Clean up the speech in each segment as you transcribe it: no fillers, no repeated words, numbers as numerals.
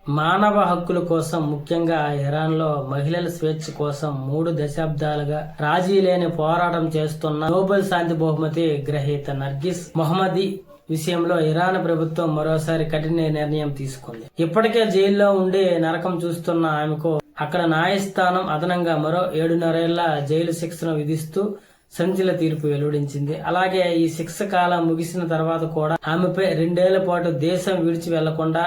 మానవ హక్కుల కోసం, ముఖ్యంగా ఇరాన్లో మహిళల స్వేచ్ఛ కోసం 3 దశాబ్దాలుగా రాజీ లేని పోరాటం చేస్తున్న నోబెల్ శాంతి బహుమతి గ్రహీత నర్గిస్ మొహమ్మదీ విషయంలో ఇరాన్ ప్రభుత్వం మరోసారి కఠిన నిర్ణయం తీసుకుంది. ఇప్పటికే జైల్లో ఉండి నరకం చూస్తున్న ఆమెకు అక్కడ న్యాయస్థానం అదనంగా మరో 7.5 ఏళ్ల జైలు శిక్షను విధిస్తూ సంచలన తీర్పు వెలువడించింది. అలాగే ఈ శిక్ష కాలం ముగిసిన తర్వాత కూడా ఆమెపై 2 ఏళ్ల పాటు దేశం విడిచి వెళ్లకుండా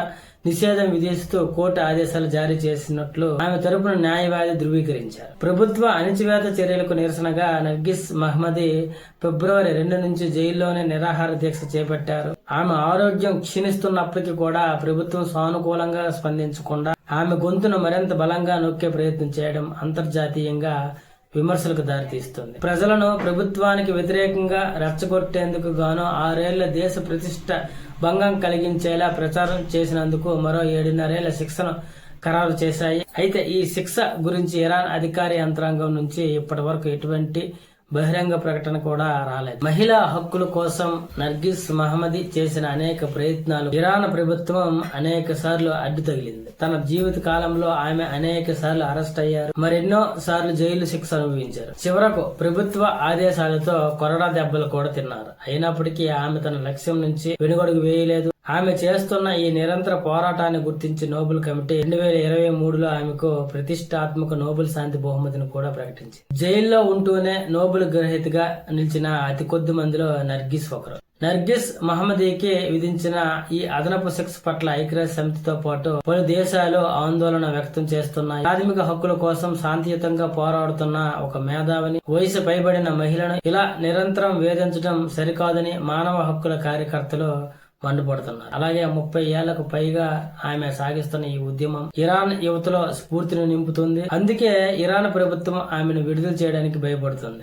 నిషేధం విధిస్తూ కోర్టు ఆదేశాలు జారీ చేసినట్లు ఆమె తరపున న్యాయవాది ధృవీకరించారు. ప్రభుత్వ అణచివేత చర్యలకు నిరసనగా నర్గిస్ మహ్మదీ ఫిబ్రవరి 2 నుంచి జైల్లోనే నిరాహార దీక్ష చేపట్టారు. ఆమె ఆరోగ్యం క్షీణిస్తున్నప్పటికీ కూడా ప్రభుత్వం సానుకూలంగా స్పందించకుండా ఆమె గొంతును మరింత బలంగా నొక్కే ప్రయత్నం చేయడం అంతర్జాతీయంగా విమర్శలకు దారితీస్తుంది. ప్రజలను ప్రభుత్వానికి వ్యతిరేకంగా రెచ్చగొట్టేందుకు గాను 6 ఏళ్ల దేశ ప్రతిష్ట భంగం కలిగించేలా ప్రచారం చేసినందుకు మరో 7.5 ఏళ్ల శిక్షను ఖరారు చేశాయి. అయితే ఈ శిక్ష గురించి ఇరాన్ అధికార యంత్రాంగం నుంచి ఇప్పటి వరకు ఎటువంటి బహిరంగ ప్రకటన కూడా రాలేదు. మహిళా హక్కుల కోసం నర్గిస్ మహ్మదీ చేసిన అనేక ప్రయత్నాలు ఇరాన్ ప్రభుత్వం అనేక సార్లు అడ్డు తగిలింది. తన జీవిత కాలంలో ఆమె అనేక సార్లు అరెస్ట్ అయ్యారు, మరెన్నో సార్లు జైలు శిక్ష అనుభవించారు. చివరకు ప్రభుత్వ ఆదేశాలతో కొరడా దెబ్బలు కూడా తిన్నారు. అయినప్పటికీ ఆమె తన లక్ష్యం నుంచి వెనుగడుగు వేయలేదు. ఆమె చేస్తున్న ఈ నిరంతర పోరాటాన్ని గుర్తించి నోబెల్ కమిటీ 2023లో ఆమెకు ప్రతిష్టాత్మక నోబెల్ శాంతి బహుమతిని కూడా ప్రకటించింది. జైల్లో ఉంటూనే నోబెల్ గ్రహీతగా నిలిచిన అతి కొద్ది మందిలో నర్గిస్ ఒకరు. నర్గిస్ మహ్మదీకి విధించిన ఈ అదనపు శిక్ష పట్ల ఐక్యరాజ్య సమితితో పాటు పలు దేశాలు ఆందోళన వ్యక్తం చేస్తున్నాయి. ప్రాథమిక హక్కుల కోసం శాంతియుతంగా పోరాడుతున్న ఒక మేధావిని, వయసు పైబడిన మహిళను ఇలా నిరంతరం వేధించడం సరికాదని మానవ హక్కుల కార్యకర్తలు మండిపడుతున్నారు. అలాగే 30 ఏళ్లకు పైగా ఆమె సాగిస్తున్న ఈ ఉద్యమం ఇరాన్ యువతలో స్ఫూర్తిని నింపుతుంది. అందుకే ఇరాన్ ప్రభుత్వం ఆమెను విడుదల చేయడానికి భయపడుతుంది.